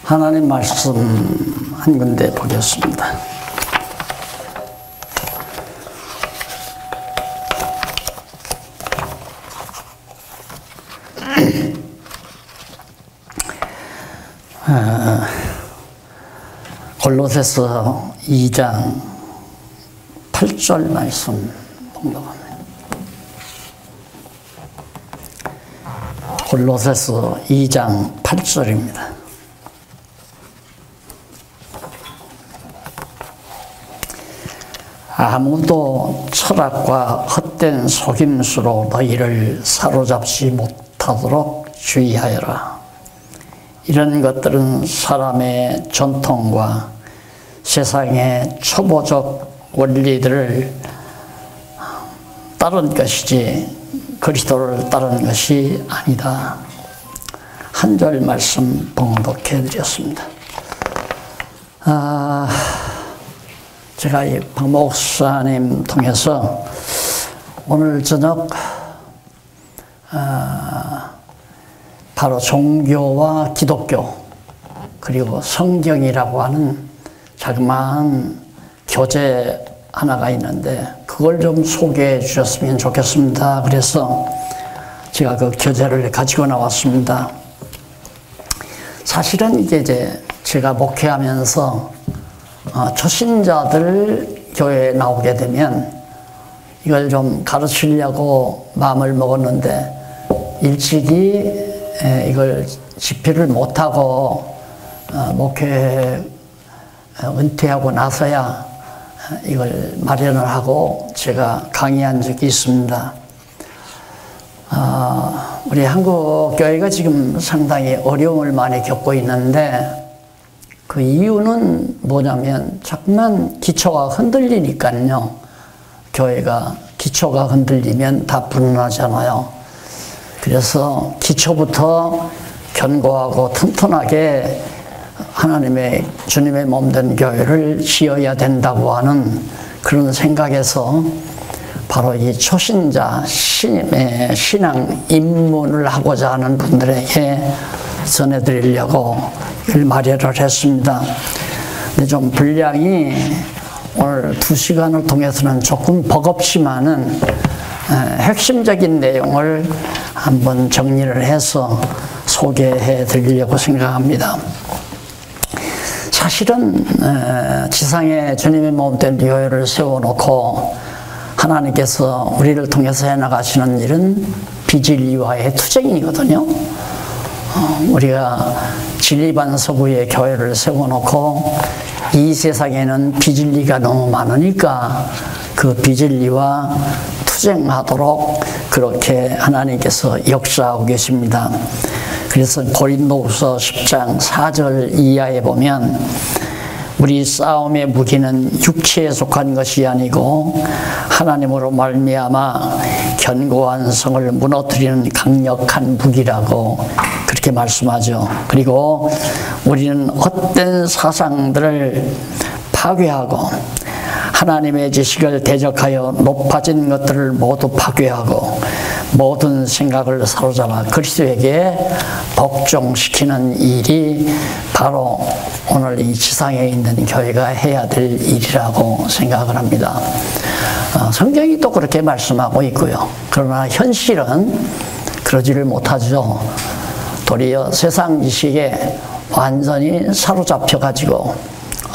하나님 말씀 한 군데 보겠습니다. 골로새서 2장 8절 말씀 봉독합니다. 골로새서 2장 8절입니다. 아무도 철학과 헛된 속임수로 너희를 사로잡지 못하도록 주의하여라. 이런 것들은 사람의 전통과 세상의 초보적 원리들을 따른 것이지 그리스도를 따른 것이 아니다. 한 절 말씀 봉독해 드렸습니다. 제가 이 박 목사님 통해서 오늘 저녁 바로 종교와 기독교 그리고 성경이라고 하는 자그마한 교재 하나가 있는데 그걸 좀 소개해 주셨으면 좋겠습니다. 그래서 제가 그 교재를 가지고 나왔습니다. 사실은 이제 제가 목회하면서 초신자들 교회에 나오게 되면 이걸 좀 가르치려고 마음을 먹었는데 일찍이 이걸 집필을 못하고 목회 은퇴하고 나서야 이걸 마련을 하고 제가 강의한 적이 있습니다. 우리 한국 교회가 지금 상당히 어려움을 많이 겪고 있는데 그 이유는 뭐냐면 자꾸만 기초가 흔들리니까요. 교회가 기초가 흔들리면 다 불안하잖아요. 그래서 기초부터 견고하고 튼튼하게 하나님의 주님의 몸된 교회를 지어야 된다고 하는 그런 생각에서 바로 이 초신자 신앙 입문을 하고자 하는 분들에게 전해드리려고 이걸 마련을 했습니다. 근데 좀 분량이 오늘 2시간을 통해서는 조금 버겁지만은 핵심적인 내용을 한번 정리를 해서 소개해 드리려고 생각합니다. 사실은 지상에 주님의 몸된 교회를 세워놓고 하나님께서 우리를 통해서 해나가시는 일은 비진리와의 투쟁이거든요. 우리가 진리반석의 교회를 세워놓고 이 세상에는 비진리가 너무 많으니까 그 비진리와 투쟁하도록 그렇게 하나님께서 역사하고 계십니다. 그래서 고린도후서 10장 4절 이하에 보면 우리 싸움의 무기는 육체에 속한 것이 아니고 하나님으로 말미암아 견고한 성을 무너뜨리는 강력한 무기라고 그렇게 말씀하죠. 그리고 우리는 헛된 사상들을 파괴하고 하나님의 지식을 대적하여 높아진 것들을 모두 파괴하고 모든 생각을 사로잡아 그리스도에게 복종시키는 일이 바로 오늘 이 지상에 있는 교회가 해야 될 일이라고 생각을 합니다. 성경이 또 그렇게 말씀하고 있고요. 그러나 현실은 그러지를 못하죠. 도리어 세상 지식에 완전히 사로잡혀가지고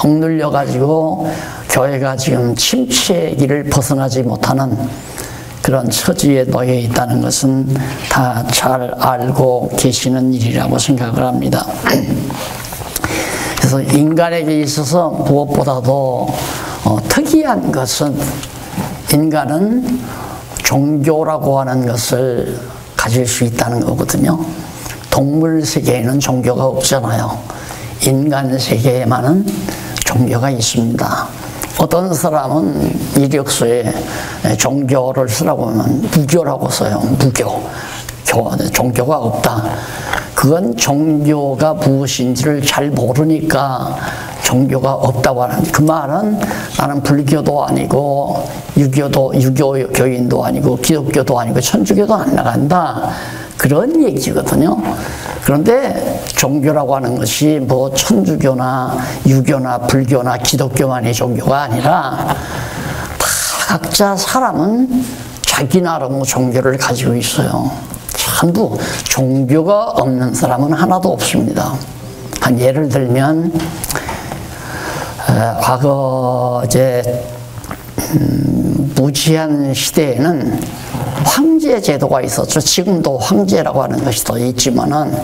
억눌려가지고 교회가 지금 침체의 길을 벗어나지 못하는 그런 처지에 놓여 있다는 것은 다 잘 알고 계시는 일이라고 생각을 합니다. 그래서 인간에게 있어서 무엇보다도 특이한 것은 인간은 종교라고 하는 것을 가질 수 있다는 거거든요. 동물 세계에는 종교가 없잖아요. 인간 세계에만은 종교가 있습니다. 어떤 사람은 이력서에 종교를 쓰라고 하면 무교라고 써요. 무교. 종교가 없다. 그건 종교가 무엇인지를 잘 모르니까 종교가 없다고 하는, 그 말은 나는 불교도 아니고 유교인도 아니고 기독교도 아니고 천주교도 안 나간다. 그런 얘기거든요. 그런데 종교라고 하는 것이 뭐 천주교나 유교나 불교나 기독교만의 종교가 아니라 다 각자 사람은 자기 나름의 종교를 가지고 있어요. 전부 종교가 없는 사람은 하나도 없습니다. 한 예를 들면 과거 이제 무지한 시대에는 황제 제도가 있었죠. 지금도 황제라고 하는 것이 더 있지만은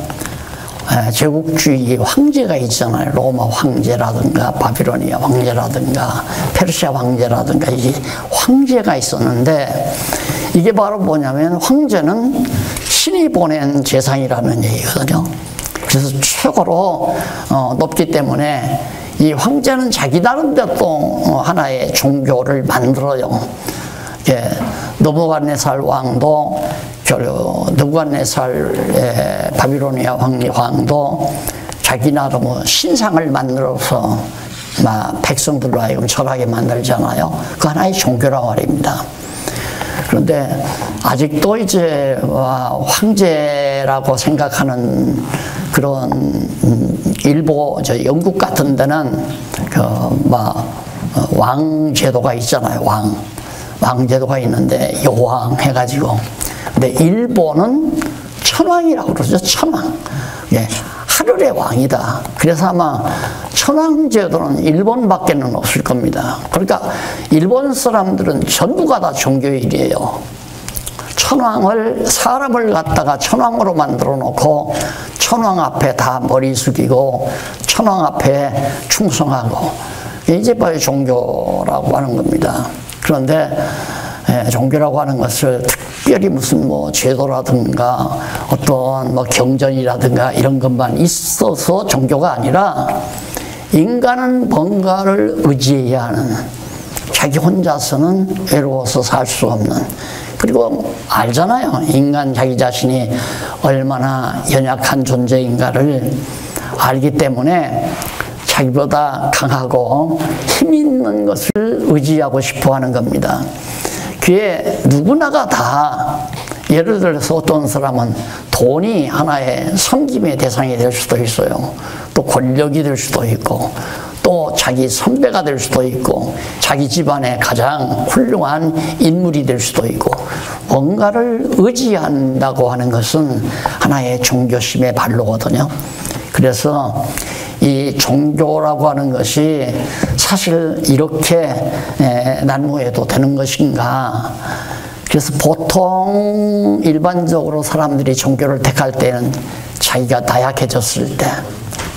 제국주의 황제가 있잖아요. 로마 황제라든가 바빌로니아 황제라든가 페르시아 황제라든가 이 황제가 있었는데 이게 바로 뭐냐면 황제는 신이 보낸 재상이라는 얘기거든요. 그래서 최고로 높기 때문에 이 황제는 자기 나름대로 또 하나의 종교를 만들어요. 느부갓네살 왕도 느부갓네살 바빌로니아 왕도 자기 나름의 신상을 만들어서 백성들로 하여금 절하게 만들잖아요. 그 하나의 종교라고 말입니다. 그런데 아직도 이제 황제라고 생각하는 그런 영국 같은 데는 왕제도가 있잖아요. 왕제도가 있는데 여왕 해가지고. 근데 일본은 천왕이라고 그러죠. 천왕. 예, 하늘의 왕이다. 그래서 아마 천왕제도는 일본밖에는 없을 겁니다. 그러니까 일본 사람들은 전부가 다 종교인이에요. 사람을 갖다가 천왕으로 만들어 놓고 천왕 앞에 다 머리 숙이고 천왕 앞에 충성하고 이제 바로 종교라고 하는 겁니다. 그런데 종교라고 하는 것을 특별히 무슨 제도라든가 어떤 경전이라든가 이런 것만 있어서 종교가 아니라 인간은 뭔가를 의지해야 하는, 자기 혼자서는 외로워서 살 수 없는, 그리고 알잖아요. 인간 자기 자신이 얼마나 연약한 존재인가를 알기 때문에 자기보다 강하고 힘 있는 것을 의지하고 싶어 하는 겁니다. 그게 누구나가 다, 예를 들어서 어떤 사람은 돈이 하나의 섬김의 대상이 될 수도 있어요. 또 권력이 될 수도 있고, 또 자기 선배가 될 수도 있고, 자기 집안의 가장 훌륭한 인물이 될 수도 있고, 뭔가를 의지한다고 하는 것은 하나의 종교심의 발로거든요. 그래서 이 종교라고 하는 것이 사실 이렇게 난무해도 되는 것인가. 그래서 보통 일반적으로 사람들이 종교를 택할 때는 자기가 나약해졌을 때,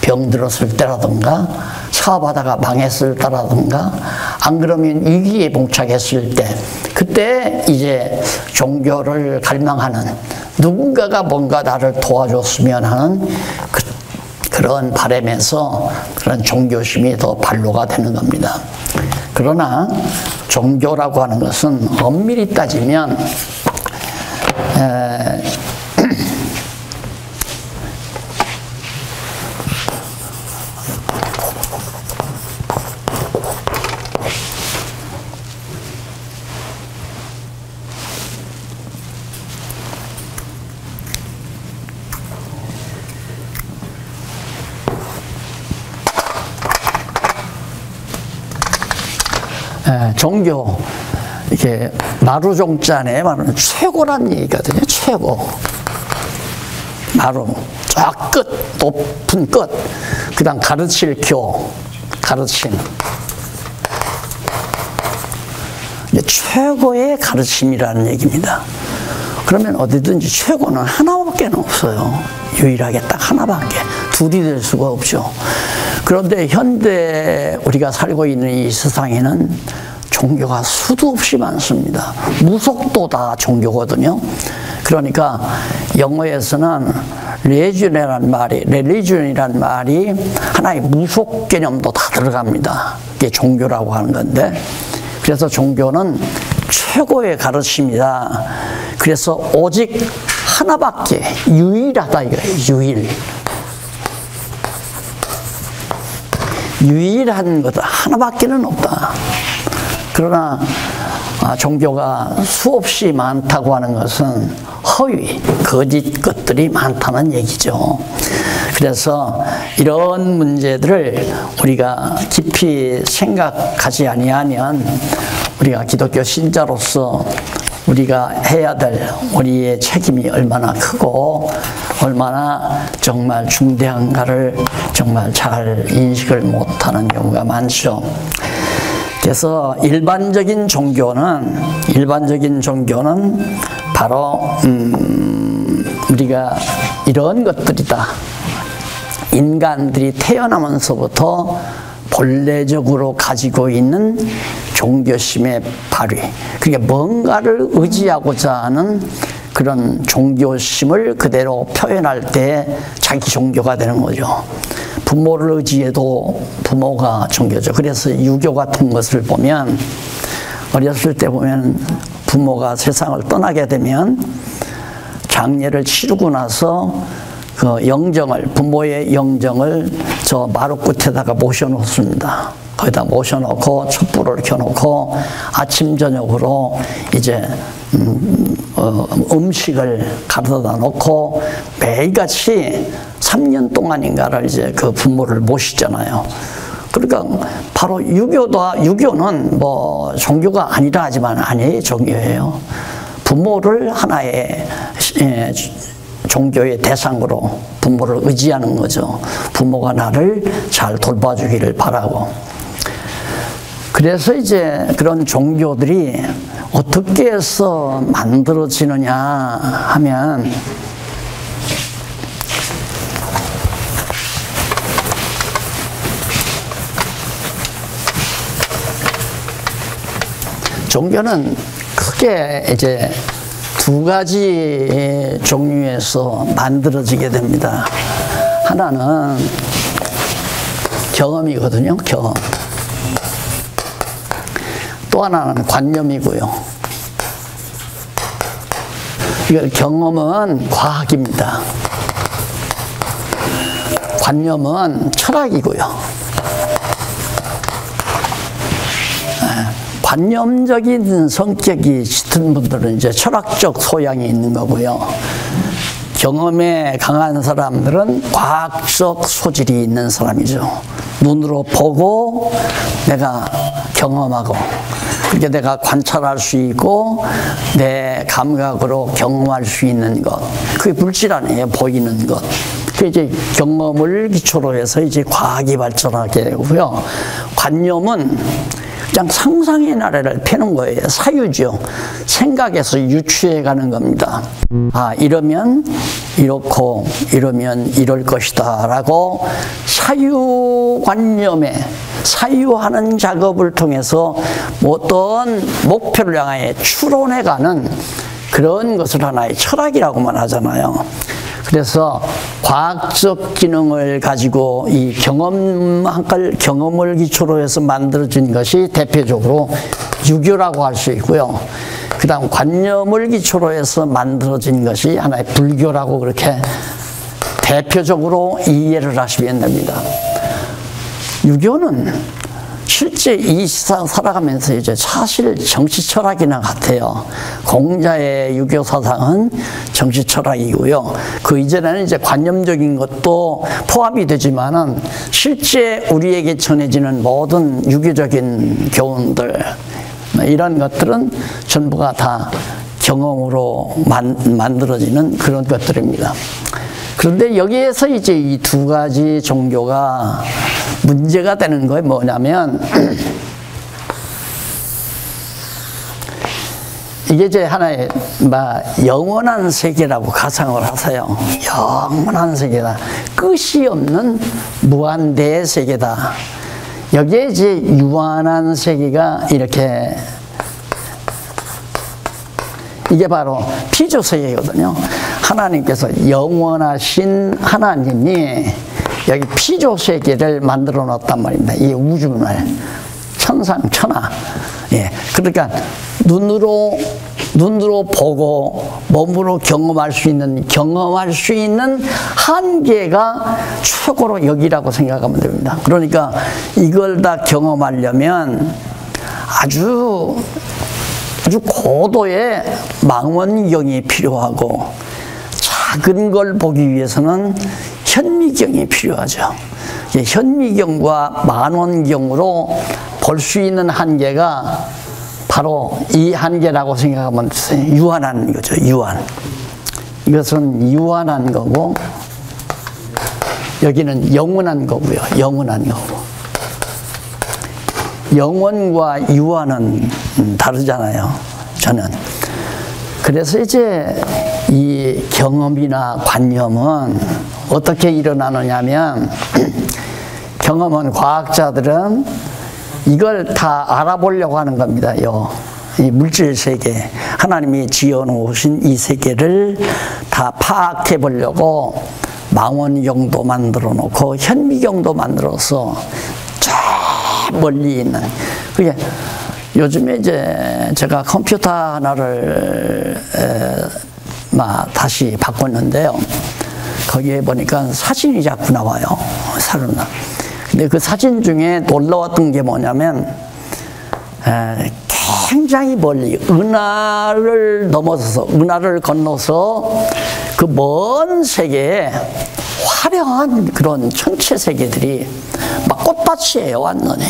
병들었을 때라든가 사업하다가 망했을 때라든가 안 그러면 위기에 봉착했을 때, 그때 이제 종교를 갈망하는, 누군가가 뭔가 나를 도와줬으면 하는 그런 바람에서 그런 종교심이 더 발로가 되는 겁니다. 그러나 종교라고 하는 것은 엄밀히 따지면 종교, 이게 마루종자네 말은 최고란 얘기거든요. 최고. 마루, 쫙 끝, 높은 끝. 그 다음 가르칠 교, 가르침. 최고의 가르침이라는 얘기입니다. 그러면 어디든지 최고는 하나밖에 없어요. 유일하게 딱 하나밖에. 둘이 될 수가 없죠. 그런데 현대 우리가 살고 있는 이 세상에는 종교가 수도 없이 많습니다. 무속도 다 종교거든요. 그러니까 영어에서는 religion이란 말이 하나의 무속 개념도 다 들어갑니다. 이게 종교라고 하는 건데, 그래서 종교는 최고의 가르침이다. 그래서 오직 하나밖에, 유일하다 이거예요. 유일한 것 하나밖에는 없다. 그러나 종교가 수없이 많다고 하는 것은 허위, 거짓 것들이 많다는 얘기죠. 그래서 이런 문제들을 우리가 깊이 생각하지 아니하면 우리가 기독교 신자로서 우리가 해야 될 우리의 책임이 얼마나 크고 얼마나 정말 중대한가를 정말 잘 인식을 못하는 경우가 많죠. 그래서 일반적인 종교는 바로 우리가 이런 것들이다. 인간들이 태어나면서부터 본래적으로 가지고 있는 종교심의 발휘, 그게 뭔가를 의지하고자 하는 그런 종교심을 그대로 표현할 때 자기 종교가 되는 거죠. 부모를 의지해도 부모가 종교죠. 그래서 유교 같은 것을 보면 어렸을 때 보면 부모가 세상을 떠나게 되면 장례를 치르고 나서 그 영정을, 부모의 영정을 저 마루 끝에다가 모셔놓습니다. 거기다 모셔놓고 촛불을 켜놓고 아침 저녁으로 이제 음식을 가져다 놓고 매일같이 3년 동안인가를 이제 그 부모를 모시잖아요. 그러니까 바로 유교는 뭐 종교가 아니라 하지만 아니에요, 종교예요. 부모를 하나의 종교의 대상으로 부모를 의지하는 거죠. 부모가 나를 잘 돌봐주기를 바라고. 그래서 이제 그런 종교들이 어떻게 해서 만들어지느냐 하면 종교는 크게 이제 두 가지 종류에서 만들어지게 됩니다. 하나는 경험이거든요, 경험. 또 하나는 관념이고요. 이걸 경험은 과학입니다. 관념은 철학이고요. 관념적인 성격이 짙은 분들은 이제 철학적 소양이 있는 거고요. 경험에 강한 사람들은 과학적 소질이 있는 사람이죠. 눈으로 보고 내가 경험하고 그게 내가 관찰할 수 있고 내 감각으로 경험할 수 있는 것, 그게 물질 아니에요, 보이는 것. 그 이제 경험을 기초로 해서 이제 과학이 발전하게 되고요. 관념은 그냥 상상의 나래를 펴는 거예요. 사유죠. 생각에서 유추해 가는 겁니다. 아, 이러면 이렇고 이러면 이럴 것이다 라고 사유관념에 사유하는 작업을 통해서 어떤 목표를 향해 추론해 가는 그런 것을 하나의 철학이라고만 하잖아요. 그래서 과학적 기능을 가지고 이 경험을 기초로 해서 만들어진 것이 대표적으로 유교라고 할 수 있고요. 그 다음 관념을 기초로 해서 만들어진 것이 하나의 불교라고 그렇게 대표적으로 이해를 하시면 됩니다. 유교는 실제 이 세상 살아가면서 이제 사실 정치 철학이나 같아요. 공자의 유교 사상은 정치 철학이고요. 그 이전에는 이제 관념적인 것도 포함이 되지만은 실제 우리에게 전해지는 모든 유교적인 교훈들 이런 것들은 전부가 다 경험으로 만들어지는 그런 것들입니다. 그런데 여기에서 이제 이 두 가지 종교가 문제가 되는 거예요. 뭐냐면 이게 이제 하나의 영원한 세계라고 가상을 하세요. 영원한 세계다. 끝이 없는 무한대의 세계다. 여기에 이제 유한한 세계가 이렇게 이게 바로 피조세계거든요. 하나님께서 영원하신 하나님이 여기 피조세계를 만들어 놨단 말입니다. 이 우주를 천상천하. 예, 그러니까 눈으로 보고 몸으로 경험할 수 있는 한계가 최고로 여기라고 생각하면 됩니다. 그러니까 이걸 다 경험하려면 아주 아주 고도의 망원경이 필요하고, 작은 걸 보기 위해서는 현미경이 필요하죠. 현미경과 망원경으로 볼 수 있는 한계가 바로 이 한계라고 생각하면 유한한 거죠. 유한. 이것은 유한한 거고, 여기는 영원한 거고요. 영원한 거고. 영원과 유한은 다르잖아요. 저는. 그래서 이제 이 경험이나 관념은 어떻게 일어나느냐면, 경험은 과학자들은 이걸 다 알아보려고 하는 겁니다. 이 물질 세계, 하나님이 지어놓으신 이 세계를 다 파악해 보려고 망원경도 만들어 놓고 현미경도 만들어서 저 멀리 있는, 그게 요즘에 이제 제가 컴퓨터 하나를 다시 바꿨는데요. 거기에 보니까 사진이 자꾸 나와요. 근데 그 사진 중에 놀라웠던 게 뭐냐면, 굉장히 멀리 은하를 넘어서서, 은하를 건너서 그 먼 세계에 화려한 그런 천체 세계들이 막 꽃밭이에요, 완전히.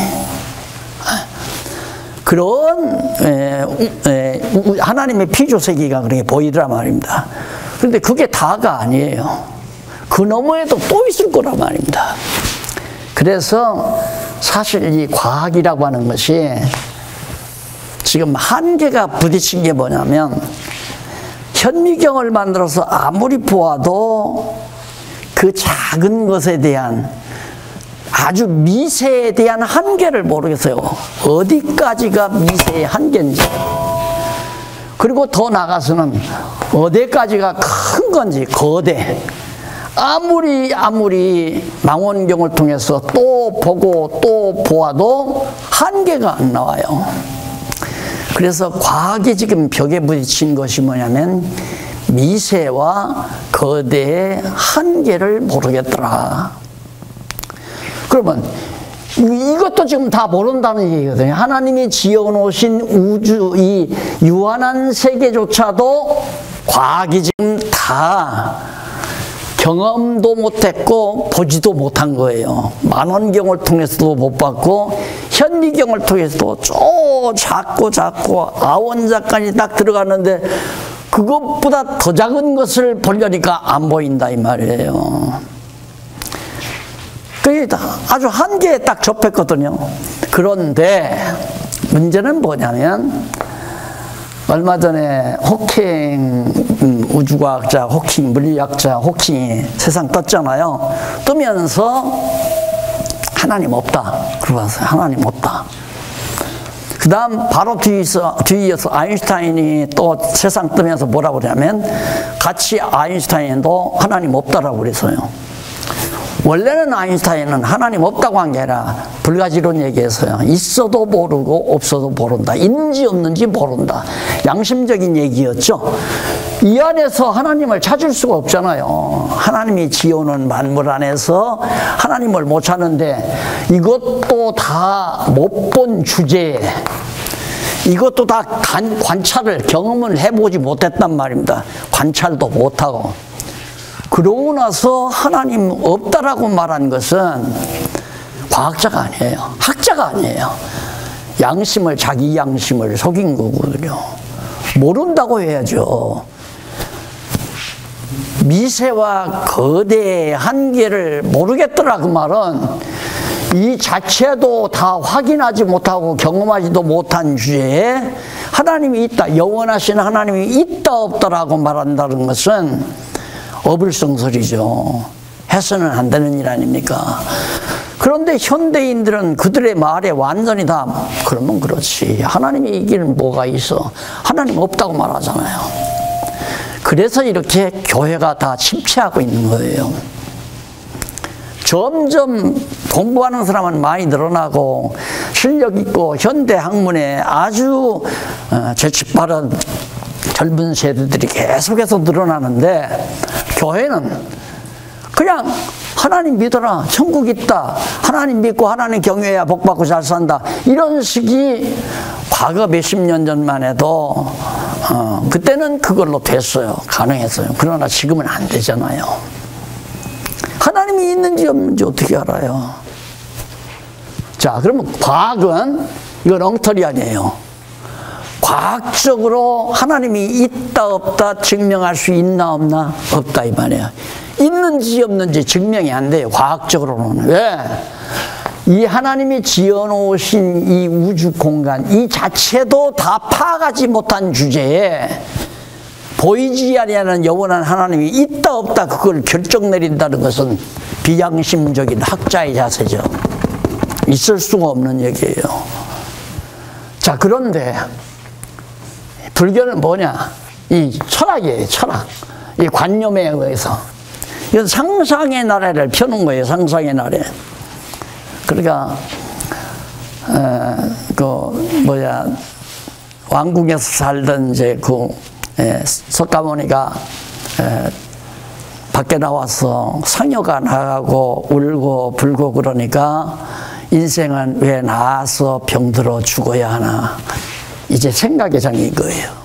그런 하나님의 피조 세계가 그렇게 보이더란 말입니다. 그런데 그게 다가 아니에요. 그 너머에도 또 있을 거란 말입니다. 그래서 사실 이 과학이라고 하는 것이 지금 한계가 부딪힌 게 뭐냐면, 현미경을 만들어서 아무리 보아도 그 작은 것에 대한, 아주 미세에 대한 한계를 모르겠어요. 어디까지가 미세의 한계인지, 그리고 더 나가서는 어디까지가 큰 건지, 거대. 아무리 망원경을 통해서 또 보고 또 보아도 한계가 안 나와요. 그래서 과학이 지금 벽에 부딪힌 것이 뭐냐면, 미세와 거대의 한계를 모르겠더라. 그러면 이것도 지금 다 모른다는 얘기거든요. 하나님이 지어놓으신 우주, 이 유한한 세계조차도 과학이 지금 다 경험도 못했고 보지도 못한 거예요. 망원경을 통해서도 못 봤고 현미경을 통해서도 작고 아원자까지 딱 들어갔는데 그것보다 더 작은 것을 보려니까 안 보인다 이 말이에요. 그게 아주 한계에 딱 접했거든요. 그런데 문제는 뭐냐면, 얼마 전에 호킹 우주과학자, 호킹 물리학자, 호킹이 세상 떴잖아요. 뜨면서 하나님 없다. 그러면서 하나님 없다. 그 다음 바로 뒤이어서 아인슈타인이 또 세상 뜨면서 뭐라고 그러냐면, 같이 아인슈타인도 하나님 없다라고 그랬어요. 원래는 아인슈타인은 하나님 없다고 한 게 아니라 불가지론 얘기했어요. 있어도 모르고 없어도 모른다. 있는지 없는지 모른다. 양심적인 얘기였죠. 이 안에서 하나님을 찾을 수가 없잖아요. 하나님이 지어놓은 만물 안에서 하나님을 못 찾는데, 이것도 다 못 본 주제에, 이것도 다 관찰을, 경험을 해보지 못했단 말입니다. 관찰도 못하고. 그러고 나서 하나님 없다라고 말한 것은 과학자가 아니에요. 학자가 아니에요. 양심을, 자기 양심을 속인 거거든요. 모른다고 해야죠. 미세와 거대의 한계를 모르겠더라 그 말은, 이 자체도 다 확인하지 못하고 경험하지도 못한 주제에 하나님이 있다, 영원하신 하나님이 있다 없다라고 말한다는 것은 어불성설이죠. 해서는 안 되는 일 아닙니까? 그런데 현대인들은 그들의 말에 완전히 다 그러면 그렇지, 하나님이 이기는 뭐가 있어, 하나님 없다고 말하잖아요. 그래서 이렇게 교회가 다 침체하고 있는 거예요. 점점 공부하는 사람은 많이 늘어나고 실력 있고 현대 학문에 아주 재치 빠른 젊은 세대들이 계속해서 늘어나는데, 교회는 그냥 하나님 믿어라, 천국 있다, 하나님 믿고 하나님 경외해야 복받고 잘 산다, 이런 식이 과거 몇십 년 전만 해도 그때는 그걸로 됐어요. 가능했어요. 그러나 지금은 안 되잖아요. 하나님이 있는지 없는지 어떻게 알아요? 자, 그러면 과학은 이건 엉터리 아니에요. 과학적으로 하나님이 있다 없다 증명할 수 있나 없나? 없다 이 말이에요. 있는지 없는지 증명이 안 돼요. 과학적으로는. 왜? 이 하나님이 지어놓으신 이 우주 공간 이 자체도 다 파악하지 못한 주제에 보이지 아니하는 영원한 하나님이 있다 없다 그걸 결정 내린다는 것은 비양심적인 학자의 자세죠. 있을 수가 없는 얘기예요. 자, 그런데 불교는 뭐냐? 이 철학이에요. 철학. 이 관념에 의해서 이건 상상의 나래를 펴는 거예요. 상상의 나래. 그러니까 왕궁에서 살던 이제 석가모니가 밖에 나와서 상여가 나가고 울고 불고 그러니까 인생은 왜 나아서 병들어 죽어야 하나, 이제 생각의 장인 거예요.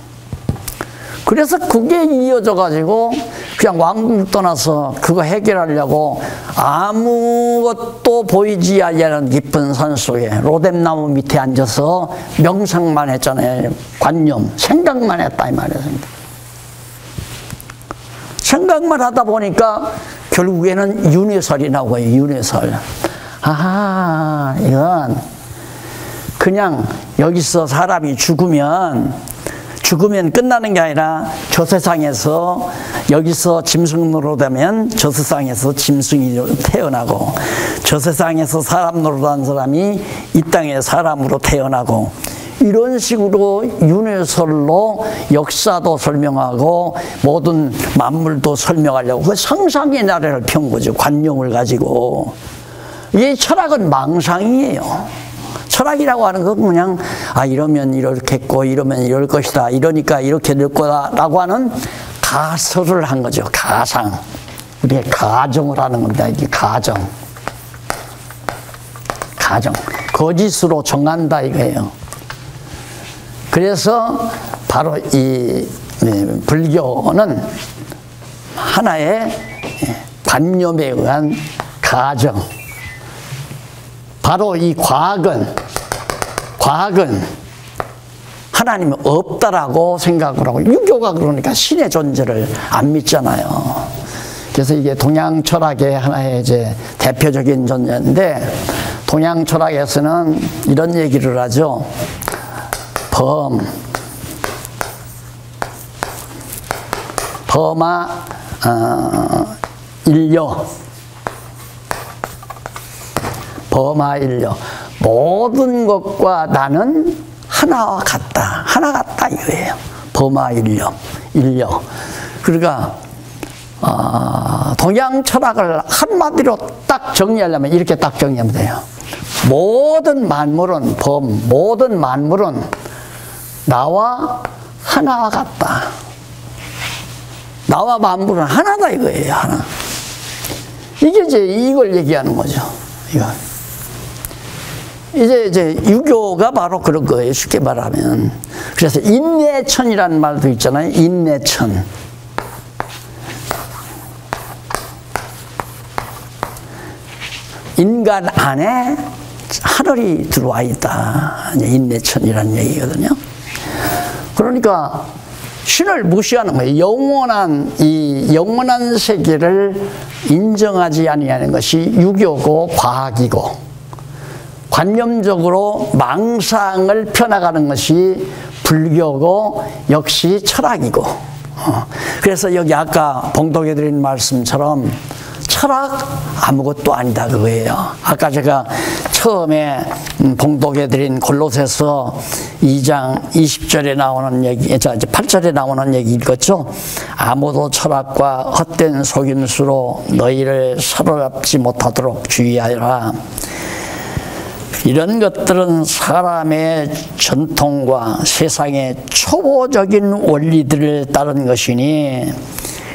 그래서 그게 이어져 가지고 그냥 왕궁 떠나서 그거 해결하려고 아무것도 보이지 않는 깊은 산 속에 로뎀나무 밑에 앉아서 명상만 했잖아요. 관념, 생각만 했다 이 말이에요. 생각만 하다 보니까 결국에는 윤회설이 나오고요. 윤회설. 아하, 이건 그냥 여기서 사람이 죽으면 끝나는 게 아니라 저 세상에서 여기서 짐승으로 되면 저 세상에서 짐승이 태어나고 저 세상에서 사람 노릇한 사람이 이 땅에 사람으로 태어나고 이런 식으로 윤회설로 역사도 설명하고 모든 만물도 설명하려고 그 상상의 나래를 편 거죠. 관념을 가지고. 이 철학은 망상이에요. 철학이라고 하는 건 그냥 이러면 이렇겠고 이러면 이럴 것이다, 이러니까 이렇게 될 거다라고 하는 가설을 한 거죠. 가상. 우리가 가정을 하는 겁니다. 이게 가정. 거짓으로 정한다 이거예요. 그래서 바로 이 불교는 하나의 관념에 의한 가정. 바로 이 과학은 하나님이 없다라고 생각을 하고, 유교가 그러니까 신의 존재를 안 믿잖아요. 그래서 이게 동양 철학의 하나의 이제 대표적인 존재인데, 동양 철학에서는 이런 얘기를 하죠. 범아 인려. 범아인려. 모든 것과 나는 하나와 같다. 하나 같다 이거예요. 범아인려. 그러니까 동양 철학을 한마디로 딱 정리하려면 이렇게 딱 정리하면 돼요. 모든 만물은 모든 만물은 나와 하나와 같다. 나와 만물은 하나다 이거예요. 하나. 이게 이제 이걸 얘기하는 거죠. 이거. 이제 유교가 바로 그런 거예요. 쉽게 말하면. 그래서 인내천이라는 말도 있잖아요. 인내천. 인간 안에 하늘이 들어와 있다. 인내천이라는 얘기거든요. 그러니까 신을 무시하는 거예요. 영원한 세계를 인정하지 아니하는 것이 유교고 과학이고, 관념적으로 망상을 펴나가는 것이 불교고 역시 철학이고. 그래서 여기 아까 봉독해 드린 말씀처럼 철학 아무것도 아니다 그거예요. 아까 제가 처음에 봉독해 드린 골로새서 2장 20절에 나오는 얘기, 이제 8절에 나오는 얘기 읽었죠. 아무도 철학과 헛된 속임수로 너희를 사로잡지 못하도록 주의하여라. 이런 것들은 사람의 전통과 세상의 초보적인 원리들을 따른 것이니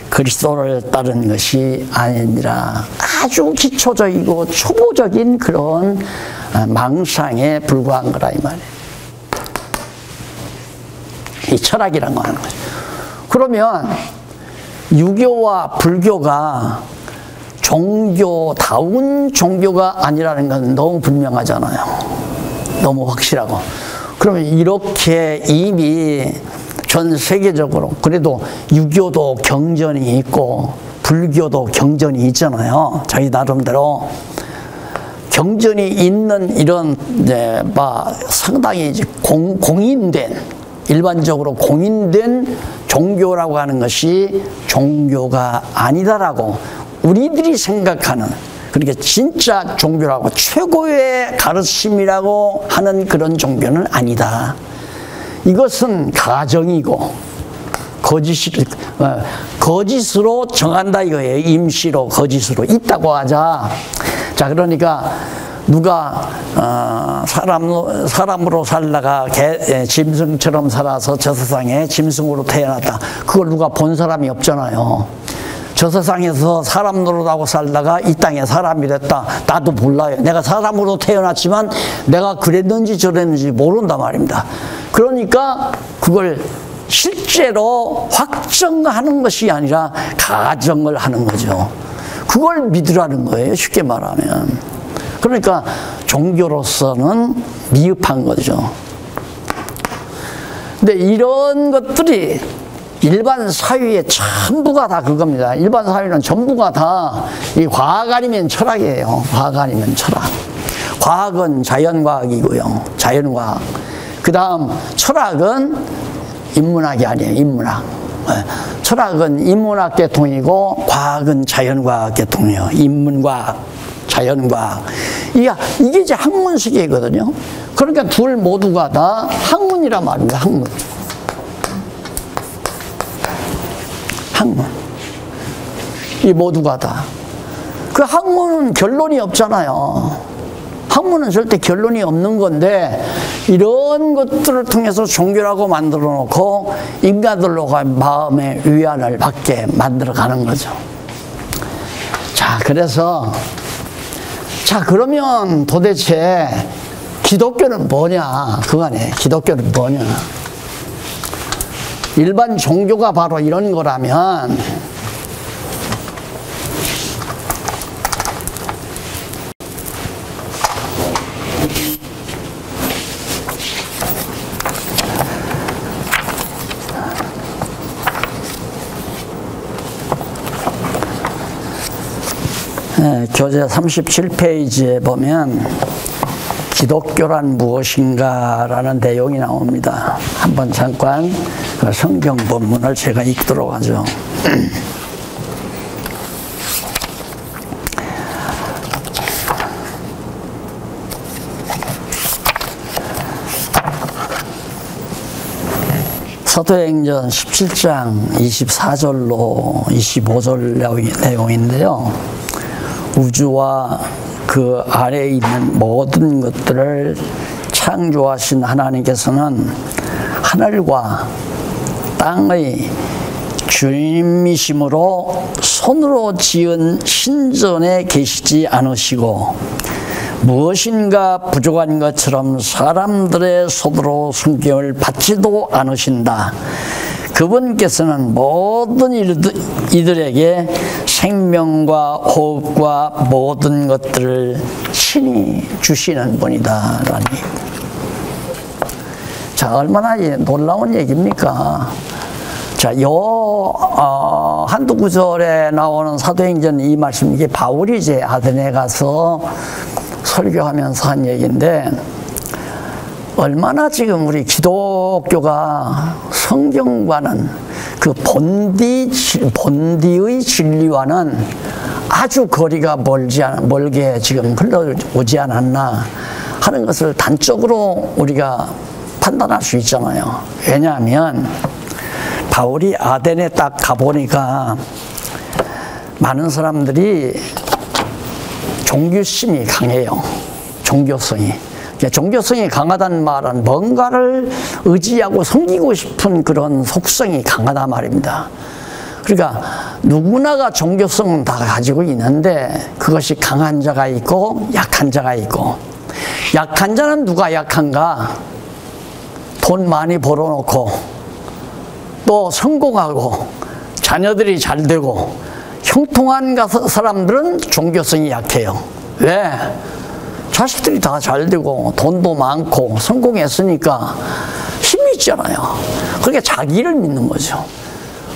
그리스도를 따른 것이 아니니라. 아주 기초적이고 초보적인 그런 망상에 불과한 거라 이 말이에요. 이 철학이란 거 하는 거죠. 그러면 유교와 불교가 종교다운 종교가 아니라는 건 너무 분명하잖아요. 너무 확실하고. 그러면 이렇게 이미 전 세계적으로 그래도 유교도 경전이 있고 불교도 경전이 있잖아요. 자기 나름대로 경전이 있는 이런 상당히 이제 공인된 일반적으로 공인된 종교라고 하는 것이 종교가 아니다라고 우리들이 생각하는 그러니까 진짜 종교라고 최고의 가르침이라고 하는 그런 종교는 아니다. 이것은 가정이고 거짓으로 정한다 이거예요. 임시로 거짓으로 있다고 하자. 자, 그러니까 누가 사람으로 살다가 짐승처럼 살아서 저 세상에 짐승으로 태어났다. 그걸 누가 본 사람이 없잖아요. 저 세상에서 사람 노릇하고 살다가 이 땅에 사람이 됐다. 나도 몰라요. 내가 사람으로 태어났지만 내가 그랬는지 저랬는지 모른단 말입니다. 그러니까 그걸 실제로 확정하는 것이 아니라 가정을 하는 거죠. 그걸 믿으라는 거예요. 쉽게 말하면. 그러니까 종교로서는 미흡한 거죠. 근데 이런 것들이 일반 사회의 전부가 다 그겁니다. 일반 사회는 전부가 다 이 과학 아니면 철학이에요. 과학 아니면 철학. 과학은 자연과학이고요. 자연과학. 그 다음 철학은 인문학이 아니에요. 인문학. 철학은 인문학 계통이고 과학은 자연과학 계통이에요. 인문과학, 자연과학. 이게 이제 학문식이거든요. 그러니까 둘 모두가 다 학문이란 말입니다. 학문. 학문. 이 모두가 다. 그 학문은 결론이 없잖아요. 학문은 절대 결론이 없는 건데 이런 것들을 통해서 종교라고 만들어 놓고 인간들로 마음의 위안을 받게 만들어 가는 거죠. 자, 그래서 그러면 도대체 기독교는 뭐냐? 그거네. 기독교는 뭐냐? 일반 종교가 바로 이런 거라면 교재 37페이지에 보면 기독교란 무엇인가라는 내용이 나옵니다. 한번 잠깐 그 성경 본문을 제가 읽도록 하죠. 사도행전 17장 24절로 25절 내용인데요. 우주와 그 아래에 있는 모든 것들을 창조하신 하나님께서는 하늘과 땅의 주님이심으로 손으로 지은 신전에 계시지 않으시고 무엇인가 부족한 것처럼 사람들의 손으로 성경을 받지도 않으신다. 그분께서는 모든 이들에게 생명과 호흡과 모든 것들을 친히 주시는 분이다. 라니. 자, 얼마나 놀라운 얘기입니까? 자, 한두 구절에 나오는 사도행전 이 말씀, 이게 바울이 이제 아데네 가서 설교하면서 한 얘기인데, 얼마나 지금 우리 기독교가 성경과는 그 본디의 진리와는 아주 거리가 멀게 지금 흘러오지 않았나 하는 것을 단적으로 우리가 판단할 수 있잖아요. 왜냐하면 바울이 아덴에 딱 가보니까 많은 사람들이 종교심이 강해요. 종교성이 강하다는 말은 뭔가를 의지하고 섬기고 싶은 그런 속성이 강하단 말입니다. 그러니까 누구나가 종교성은 다 가지고 있는데 그것이 강한 자가 있고 약한 자가 있고, 약한 자는 누가 약한가? 돈 많이 벌어놓고 또 성공하고 자녀들이 잘 되고 형통한 사람들은 종교성이 약해요. 왜? 자식들이 다 잘 되고 돈도 많고 성공했으니까 힘이 있잖아요. 그러니까 자기를 믿는 거죠.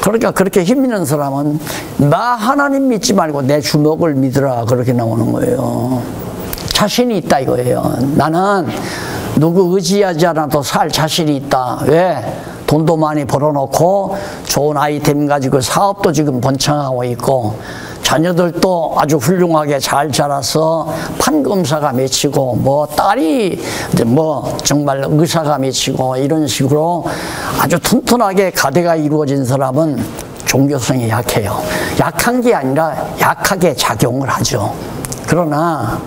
그러니까 그렇게 힘 있는 사람은 나 하나님 믿지 말고 내 주먹을 믿으라, 그렇게 나오는 거예요. 자신이 있다 이거예요. 나는 누구 의지하지 않아도 살 자신이 있다. 왜? 돈도 많이 벌어놓고 좋은 아이템 가지고 사업도 지금 번창하고 있고 자녀들도 아주 훌륭하게 잘 자라서 판검사가 맺히고 뭐 딸이 이제 뭐 정말 의사가 맺히고 이런 식으로 아주 튼튼하게 가대가 이루어진 사람은 종교성이 약해요. 약한 게 아니라 약하게 작용을 하죠. 그러나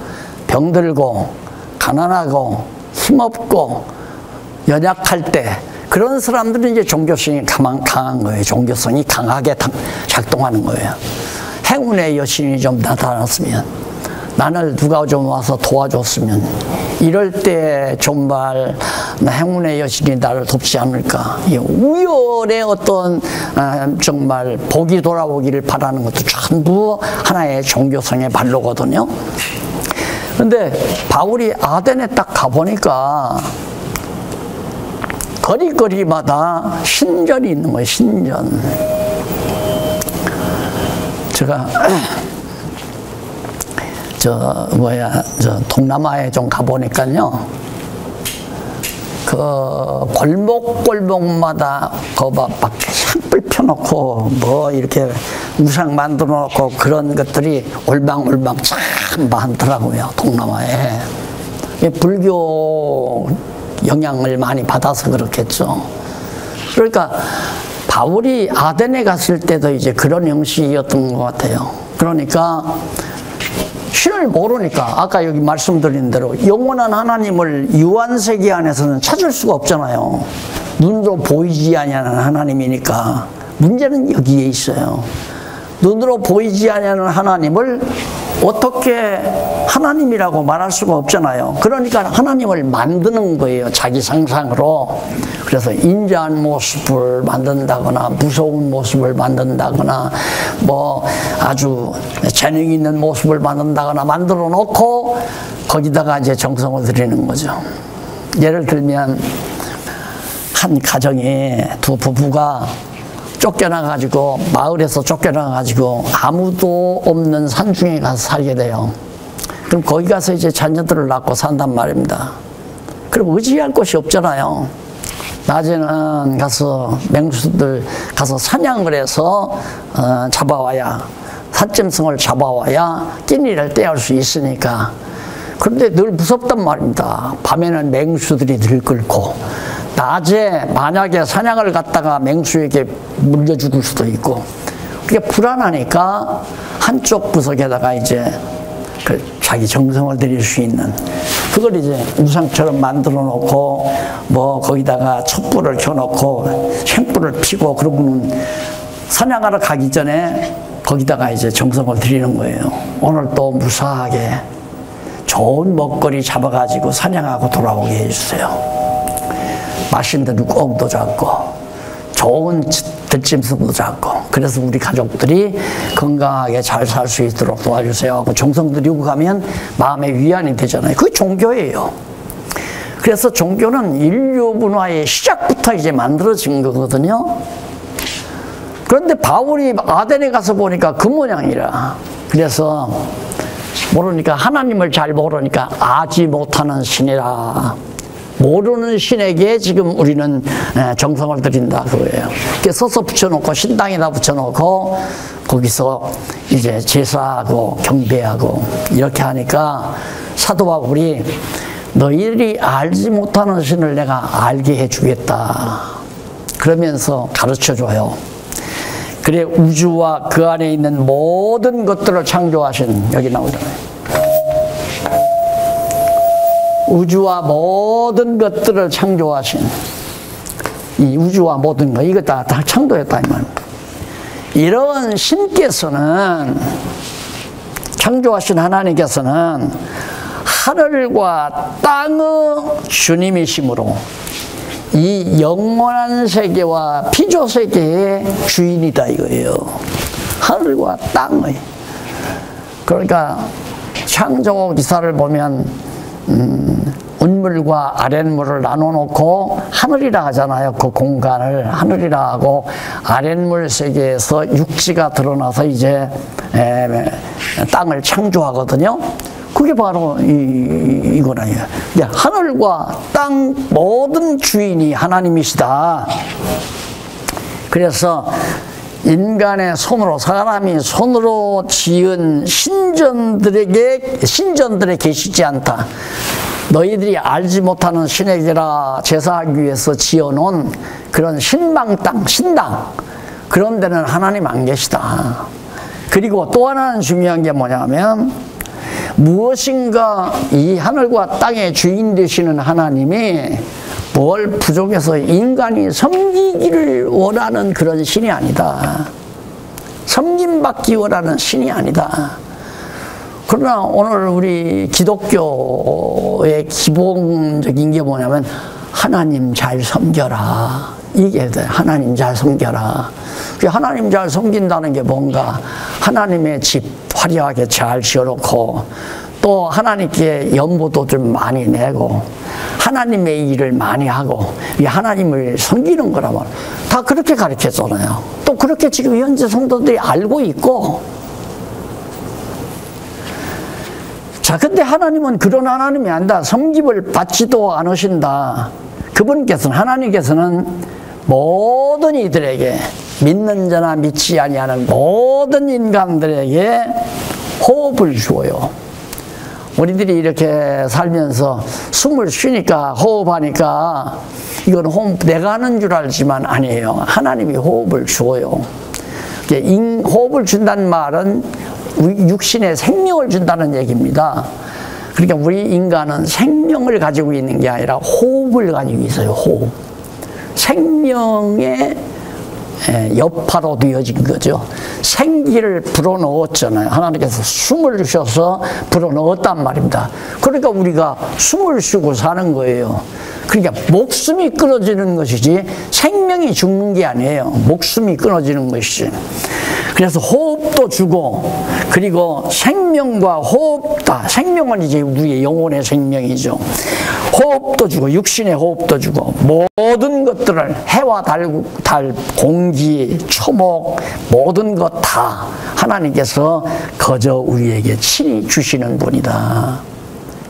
병들고 가난하고 힘없고 연약할 때 그런 사람들은 이제 종교성이 강한 거예요. 종교성이 강하게 작동하는 거예요. 행운의 여신이 좀 나타났으면, 나를 누가 좀 와서 도와줬으면, 이럴 때 정말 행운의 여신이 나를 돕지 않을까. 우열의 어떤 정말 복이 돌아오기를 바라는 것도 전부 하나의 종교성의 발로거든요. 그런데 바울이 아덴에 딱 가보니까 거리거리마다 신전이 있는 거예요. 신전. 제가 저 동남아에 좀 가보니까요, 그 골목골목마다 막 향불 펴놓고 뭐 이렇게 우상 만들어 놓고 그런 것들이 올방올방 참 많더라고요. 동남아에 불교 영향을 많이 받아서 그렇겠죠. 그러니까 바울이 아덴에 갔을 때도 이제 그런 형식이었던 것 같아요. 그러니까 신을 모르니까 아까 여기 말씀드린 대로 영원한 하나님을 유한세계 안에서는 찾을 수가 없잖아요. 눈으로 보이지 아니하는 하나님이니까. 문제는 여기에 있어요. 눈으로 보이지 아니하는 하나님을 어떻게 하나님이라고 말할 수가 없잖아요. 그러니까 하나님을 만드는 거예요. 자기 상상으로. 그래서 인자한 모습을 만든다거나 무서운 모습을 만든다거나 뭐 아주 재능 있는 모습을 만든다거나 만들어 놓고 거기다가 이제 정성을 들이는 거죠. 예를 들면 한 가정에 두 부부가 쫓겨나가지고, 마을에서 쫓겨나가지고 아무도 없는 산중에 가서 살게 돼요. 그럼 거기 가서 이제 자녀들을 낳고 산단 말입니다. 그럼 의지할 곳이 없잖아요. 낮에는 가서 맹수들 가서 사냥을 해서 잡아와야, 산짐승을 잡아와야 끼니를 떼할 수 있으니까. 그런데 늘 무섭단 말입니다. 밤에는 맹수들이 들끓고, 낮에 만약에 사냥을 갔다가 맹수에게 물려 죽을 수도 있고, 그게 불안하니까 한쪽 구석에다가 이제 그 자기 정성을 들일 수 있는 그걸 이제 우상처럼 만들어 놓고 뭐 거기다가 촛불을 켜놓고 생불을 피고, 그러고는 사냥하러 가기 전에 거기다가 이제 정성을 들이는 거예요. 오늘 또 무사하게 좋은 먹거리 잡아가지고 사냥하고 돌아오게 해주세요. 맛있는 꽁도 잡고 좋은 들짐승도 잡고, 그래서 우리 가족들이 건강하게 잘 살 수 있도록 도와주세요 하고 정성 들이고 가면 마음의 위안이 되잖아요. 그게 종교예요. 그래서 종교는 인류 문화의 시작부터 이제 만들어진 거거든요. 그런데 바울이 아덴에 가서 보니까 그 모양이라. 그래서 모르니까, 하나님을 잘 모르니까 아지 못하는 신이라. 모르는 신에게 지금 우리는 정성을 드린다 그거예요. 서서 붙여놓고 신당에다 붙여놓고 거기서 이제 제사하고 경배하고 이렇게 하니까 사도 바울이 너희들이 알지 못하는 신을 내가 알게 해주겠다 그러면서 가르쳐줘요. 그래 우주와 그 안에 있는 모든 것들을 창조하신, 여기 나오잖아요. 우주와 모든 것들을 창조하신, 이 우주와 모든 것, 이거 다 창조했다 이 말입니다. 이런 신께서는, 창조하신 하나님께서는 하늘과 땅의 주님이시므로 이 영원한 세계와 피조 세계의 주인이다 이거예요. 하늘과 땅의. 그러니까 창조 기사를 보면 운물과 아랫물을 나눠놓고 하늘이라 하잖아요. 그 공간을 하늘이라 하고, 아랫물 세계에서 육지가 드러나서 이제 땅을 창조하거든요. 그게 바로 이거라요. 하늘과 땅 모든 주인이 하나님이시다. 그래서 인간의 손으로, 사람이 손으로 지은 신전들에 계시지 않다. 너희들이 알지 못하는 신에게라 제사하기 위해서 지어놓은 그런 신방 땅, 신당, 그런 데는 하나님 안 계시다. 그리고 또 하나는 중요한 게 뭐냐면, 무엇인가 이 하늘과 땅의 주인 되시는 하나님이 뭘 부족해서 인간이 섬기기를 원하는 그런 신이 아니다. 섬김받기 원하는 신이 아니다. 그러나 오늘 우리 기독교의 기본적인 게 뭐냐면, 하나님 잘 섬겨라. 이게 하나님 잘 섬겨라. 하나님 잘 섬긴다는 게 뭔가, 하나님의 집 화려하게 잘 지어놓고, 또 하나님께 연보도 좀 많이 내고, 하나님의 일을 많이 하고, 하나님을 섬기는 거라면 다 그렇게 가르쳤잖아요. 또 그렇게 지금 현재 성도들이 알고 있고. 자, 근데 하나님은 그런 하나님이 아니다. 섬김을 받지도 않으신다. 그분께서는, 하나님께서는 모든 이들에게, 믿는 자나 믿지 아니하는 모든 인간들에게 호흡을 주어요. 우리들이 이렇게 살면서 숨을 쉬니까, 호흡하니까 이건 호흡 내가 하는 줄 알지만 아니에요. 하나님이 호흡을 주어요. 호흡을 준다는 말은 육신에 생명을 준다는 얘기입니다. 그러니까 우리 인간은 생명을 가지고 있는 게 아니라 호흡을 가지고 있어요. 호흡. 생명의 여파로 되어진 거죠. 생기를 불어넣었잖아요. 하나님께서 숨을 쉬어서 불어넣었단 말입니다. 그러니까 우리가 숨을 쉬고 사는 거예요. 그러니까 목숨이 끊어지는 것이지 생명이 죽는 게 아니에요. 목숨이 끊어지는 것이지. 그래서 호흡도 주고, 그리고 생명과 호흡 다, 생명은 이제 우리의 영혼의 생명이죠. 호흡도 주고, 육신의 호흡도 주고, 모든 것들을, 해와 달, 공기, 초목, 모든 것 다 하나님께서 거저 우리에게 친히 주시는 분이다.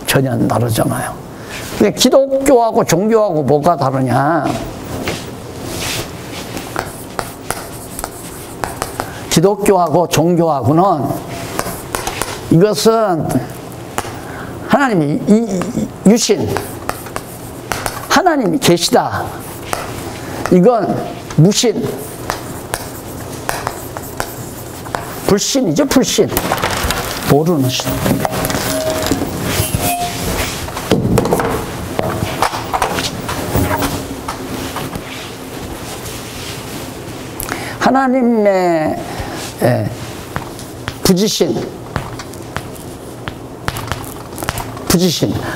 전혀 다르잖아요. 그러니까 기독교하고 종교하고 뭐가 다르냐? 기독교하고 종교하고는, 이것은 하나님이 유신, 하나님이 계시다. 이건 무신, 불신이죠. 불신, 모르는 신. 하나님의 부지신,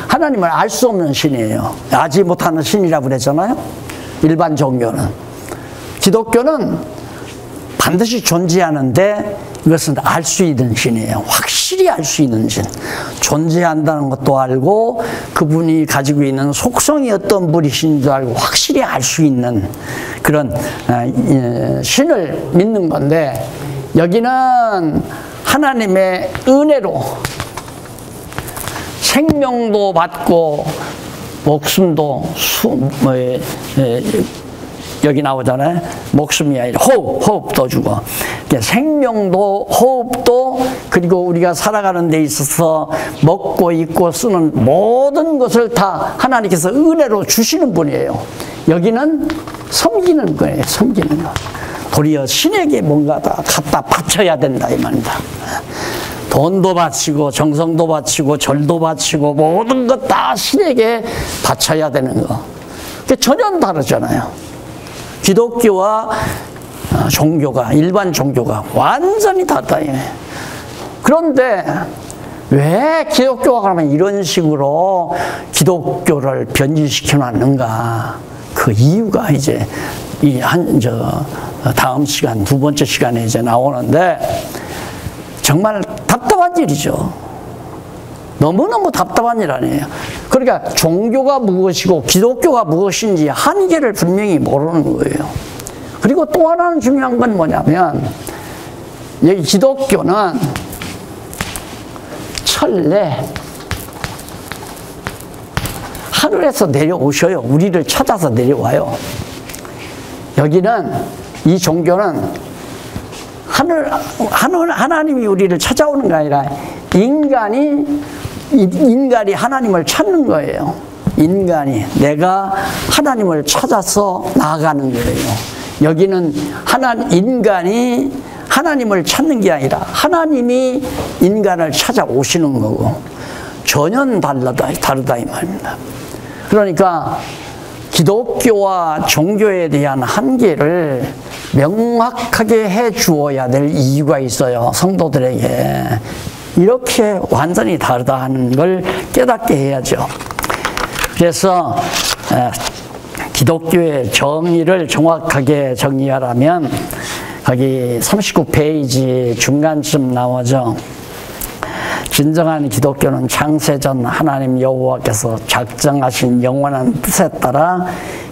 하나님을 알 수 없는 신이에요. 알지 못하는 신이라고 그랬잖아요. 일반 종교는. 기독교는 반드시 존재하는데, 이것은 알 수 있는 신이에요. 확실히 알 수 있는 신. 존재한다는 것도 알고, 그분이 가지고 있는 속성이 어떤 분이신지도 알고, 확실히 알 수 있는 그런 신을 믿는 건데, 여기는 하나님의 은혜로 생명도 받고, 목숨도 여기 나오잖아요. 목숨이 아니라 호흡도 주고, 생명도 호흡도, 그리고 우리가 살아가는 데 있어서 먹고 입고 쓰는 모든 것을 다 하나님께서 은혜로 주시는 분이에요. 여기는 섬기는 거예요. 섬기는 거. 도리어 신에게 뭔가 다 갖다 바쳐야 된다 이 말입니다. 돈도 바치고, 정성도 바치고, 절도 바치고, 모든 것 다 신에게 바쳐야 되는 거. 전혀 다르잖아요. 기독교와 종교가, 일반 종교가 완전히 다르다. 그런데 왜 기독교가 그러면 이런 식으로 기독교를 변질시켜 놨는가? 그 이유가 이제 다음 시간, 두 번째 시간에 이제 나오는데, 정말 답답한 일이죠. 너무너무 답답한 일 아니에요. 그러니까 종교가 무엇이고 기독교가 무엇인지 한계를 분명히 모르는 거예요. 그리고 또 하나는 중요한 건 뭐냐면, 여기 기독교는 천래 하늘에서 내려오셔요. 우리를 찾아서 내려와요. 여기는, 이 종교는 하나님이 우리를 찾아오는 게 아니라 인간이 하나님을 찾는 거예요. 내가 하나님을 찾아서 나아가는 거예요. 여기는 인간이 하나님을 찾는 게 아니라 하나님이 인간을 찾아오시는 거고, 전혀 다르다 이 말입니다. 그러니까 기독교와 종교에 대한 한계를 명확하게 해 주어야 될 이유가 있어요. 성도들에게. 이렇게 완전히 다르다 하는 걸 깨닫게 해야죠. 그래서 기독교의 정의를 정확하게 정리하라면 거기 39페이지 중간쯤 나오죠. 진정한 기독교는 창세전 하나님 여호와께서 작정하신 영원한 뜻에 따라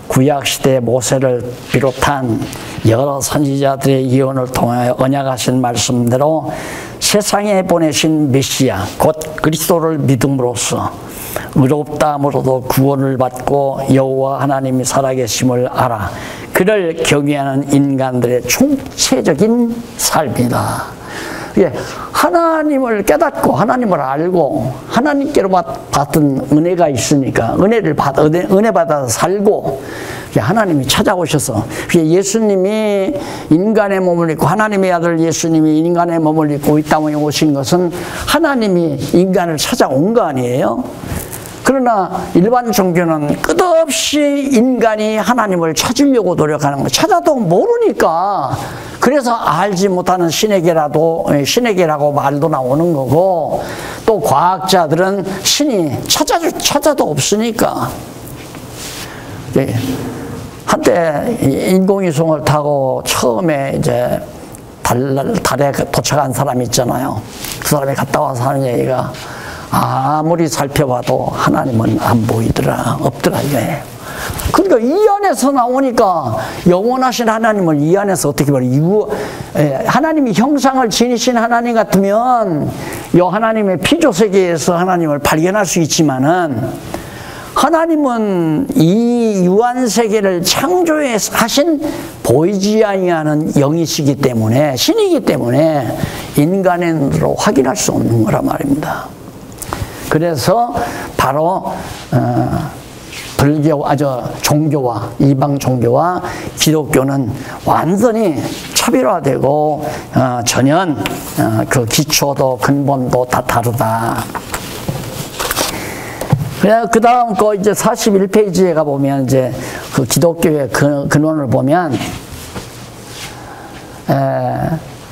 구약시대 모세를 비롯한 여러 선지자들의 예언을 통하여 언약하신 말씀대로 세상에 보내신 메시아 곧 그리스도를 믿음으로써 의롭다함으로도 구원을 받고 여호와 하나님이 살아계심을 알아 그를 경외하는 인간들의 총체적인 삶이다. 하나님을 깨닫고 하나님을 알고 하나님께로 받은 은혜가 있으니까 은혜 받아서 살고 하나님이 찾아오셔서 예수님이 인간의 몸을 입고 하나님의 아들 예수님이 인간의 몸을 입고 이 땅에 오신 것은 하나님이 인간을 찾아온 거 아니에요? 그러나 일반 종교는 끝없이 인간이 하나님을 찾으려고 노력하는 거예요. 찾아도 모르니까. 그래서 알지 못하는 신에게라고 말도 나오는 거고, 또 과학자들은 신이 찾아도 없으니까. 한때 인공위성을 타고 처음에 이제 달에 도착한 사람이 있잖아요. 그 사람이 갔다 와서 하는 얘기가 아무리 살펴봐도 하나님은 안 보이더라, 없더라 이거예요. 그러니까 이 안에서 나오니까 영원하신 하나님을 이 안에서 어떻게 말해요? 하나님이 형상을 지니신 하나님 같으면 이 하나님의 피조세계에서 하나님을 발견할 수 있지만은 하나님은 이 유한세계를 창조하신 보이지 아니하는 영이시기 때문에, 신이기 때문에 인간의 눈으로 확인할 수 없는 거란 말입니다. 그래서 바로 종교와 이방 종교와 기독교는 완전히 차별화되고 전혀 그 기초도 근본도 다 다르다. 그 다음 거 이제 41페이지에 가보면 이제 그 기독교의 근원을 보면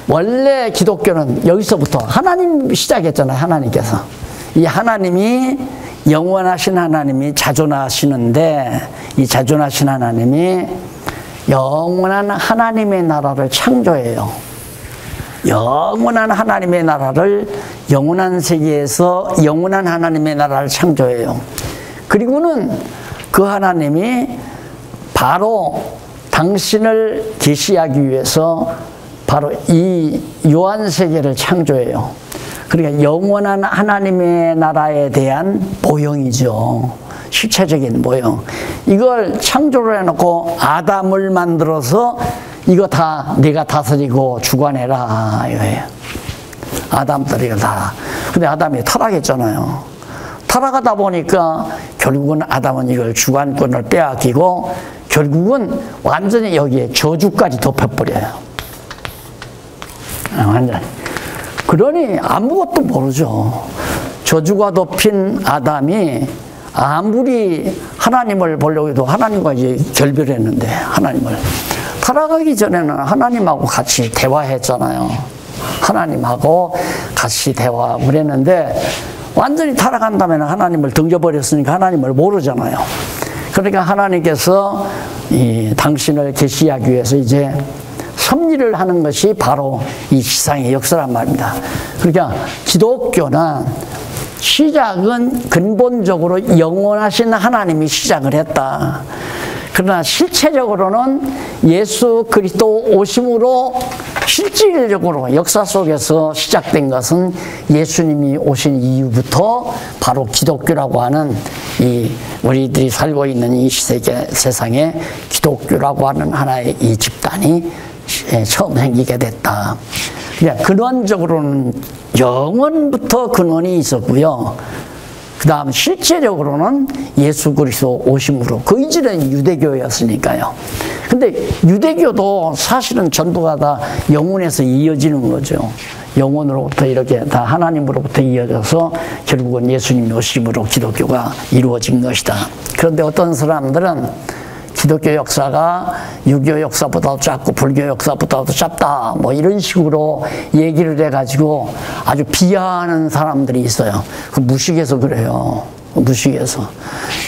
원래 기독교는 여기서부터 하나님 시작했잖아요. 하나님께서. 이 하나님이 영원하신 하나님이 자존하시는데 이 자존하신 하나님이 영원한 하나님의 나라를 창조해요. 영원한 하나님의 나라를 영원한 세계에서 영원한 하나님의 나라를 창조해요. 그리고는 그 하나님이 바로 당신을 계시하기 위해서 바로 이 유한세계를 창조해요. 그러니까 영원한 하나님의 나라에 대한 모형이죠. 실체적인 모형. 이걸 창조를 해놓고 아담을 만들어서 이거 다 네가 다스리고 주관해라 이거예요. 아담들이 다. 근데 아담이 타락했잖아요. 타락하다 보니까 결국은 아담은 이걸 주관권을 빼앗기고 결국은 완전히 여기에 저주까지 덮여버려요. 완전히. 그러니 아무것도 모르죠. 저주가 덮인 아담이 아무리 하나님을 보려고 해도 하나님과 이제 결별했는데 하나님을 타락하기 전에는 하나님하고 같이 대화했잖아요. 하나님하고 같이 대화를 했는데 완전히 타락한 다음에는 하나님을 등져버렸으니까 하나님을 모르잖아요. 그러니까 하나님께서 당신을 계시하기 위해서 이제 섭리를 하는 것이 바로 이 지상의 역사란 말입니다. 그러니까 기독교는 시작은 근본적으로 영원하신 하나님이 시작을 했다. 그러나 실체적으로는 예수 그리스도 오심으로 실질적으로 역사 속에서 시작된 것은 예수님이 오신 이후부터 바로 기독교라고 하는 이 우리들이 살고 있는 이 세상에 기독교라고 하는 하나의 이 집단이 처음 생기게 됐다. 그러니까 근원적으로는 영원부터 근원이 있었고요. 그 다음 실제적으로는 예수 그리스도 오심으로 그 이전엔 유대교였으니까요. 근데 유대교도 사실은 전도가 다 영혼에서 이어지는 거죠. 영혼으로부터 이렇게 다 하나님으로부터 이어져서 결국은 예수님 오심으로 기독교가 이루어진 것이다. 그런데 어떤 사람들은 기독교 역사가 유교 역사보다도 작고 불교 역사보다도 짧다 뭐 이런 식으로 얘기를 해가지고 아주 비하하는 사람들이 있어요. 그 무식해서 그래요. 무식해서.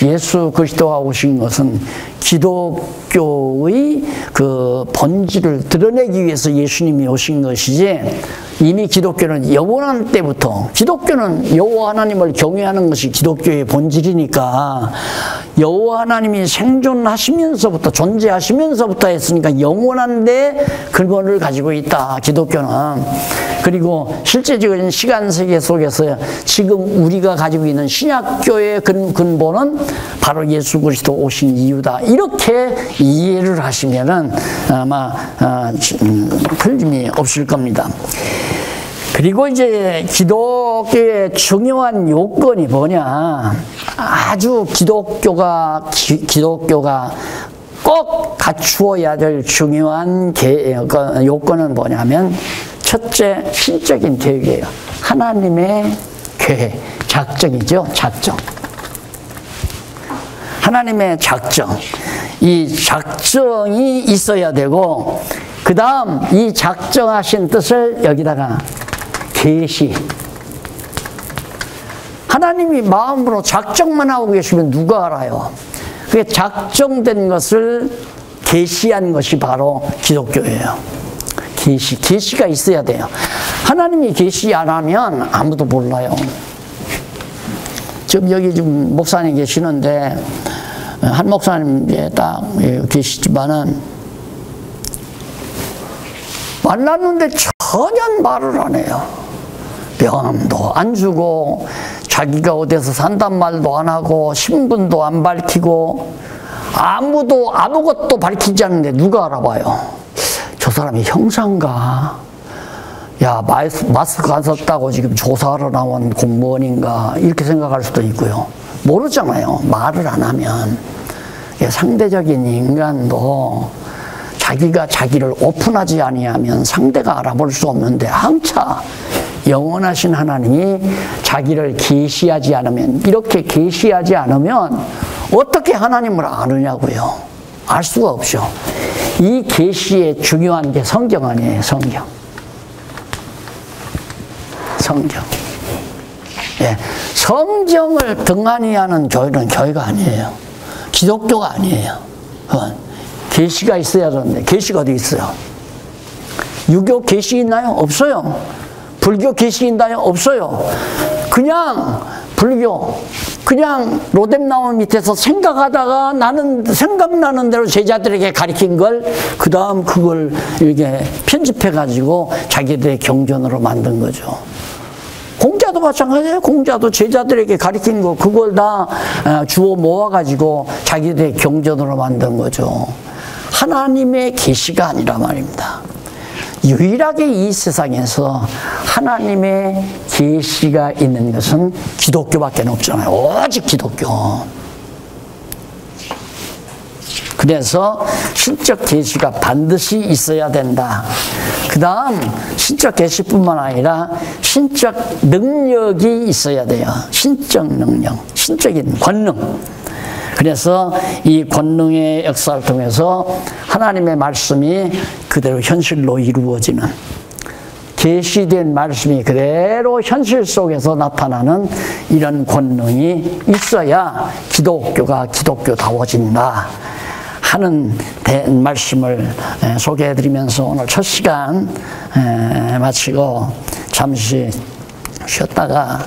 예수 그리스도가 오신 것은 기독교의 그 본질을 드러내기 위해서 예수님이 오신 것이지, 이미 기독교는 영원한 때부터, 기독교는 여호와 하나님을 경외하는 것이 기독교의 본질이니까 여호와 하나님이 생존하시면서부터, 존재하시면서부터 했으니까 영원한데 근원을 가지고 있다, 기독교는. 그리고 실제적인 시간 세계 속에서 지금 우리가 가지고 있는 신약교의 근본은 바로 예수 그리스도 오신 이유다, 이렇게 이해를 하시면은 아마 틀림이 없을 겁니다. 그리고 이제 기독교의 중요한 요건이 뭐냐, 아주 기독교가 꼭 갖추어야 될 중요한 요건은 뭐냐면, 첫째, 신적인 계획이에요. 하나님의 계획, 작정이죠. 작정. 하나님의 작정. 이 작정이 있어야 되고, 그 다음 이 작정하신 뜻을 여기다가 계시. 하나님이 마음으로 작정만 하고 계시면 누가 알아요? 그게 작정된 것을 계시한 것이 바로 기독교예요. 계시가 있어야 돼요. 하나님이 계시 안 하면 아무도 몰라요. 지금 여기 좀 목사님 계시는데, 한 목사님 딱 계시지만은 만났는데 전혀 말을 안 해요. 명함도 안 주고, 자기가 어디서 산단 말도 안 하고, 신분도 안 밝히고, 아무것도 밝히지 않는데 누가 알아봐요? 저 사람이 형사인가? 야, 마스크 안 썼다고 지금 조사하러 나온 공무원인가? 이렇게 생각할 수도 있고요. 모르잖아요. 말을 안 하면. 상대적인 인간도 자기가 자기를 오픈하지 아니하면 상대가 알아볼 수 없는데, 항차 영원하신 하나님이 자기를 계시하지 않으면, 이렇게 계시하지 않으면 어떻게 하나님을 아느냐고요. 알 수가 없죠. 이 계시의 중요한 게 성경 아니에요. 성경. 예, 성경을 등한히 하는 교회는 교회가 아니에요. 기독교가 아니에요. 계시가 있어야 되는데 계시가 어디 있어요? 유교 계시 있나요? 없어요. 불교 계시 있나요? 없어요. 그냥 불교, 그냥 로뎀나무 밑에서 생각하다가 나는 생각나는 대로 제자들에게 가르친 걸, 그 다음 그걸 이렇게 편집해가지고 자기들의 경전으로 만든 거죠. 공자도 마찬가지예요. 공자도 제자들에게 가르친 거, 그걸 다 주워 모아가지고 자기들의 경전으로 만든 거죠. 하나님의 계시가 아니라 말입니다. 유일하게 이 세상에서 하나님의 계시가 있는 것은 기독교밖에 없잖아요. 오직 기독교. 그래서 신적 계시가 반드시 있어야 된다. 그 다음 신적 계시뿐만 아니라 신적 능력이 있어야 돼요. 신적 능력, 신적인 권능. 그래서 이 권능의 역사를 통해서 하나님의 말씀이 그대로 현실로 이루어지는, 계시된 말씀이 그대로 현실 속에서 나타나는 이런 권능이 있어야 기독교가 기독교다워진다 하는 말씀을 소개해드리면서 오늘 첫 시간 마치고 잠시 쉬었다가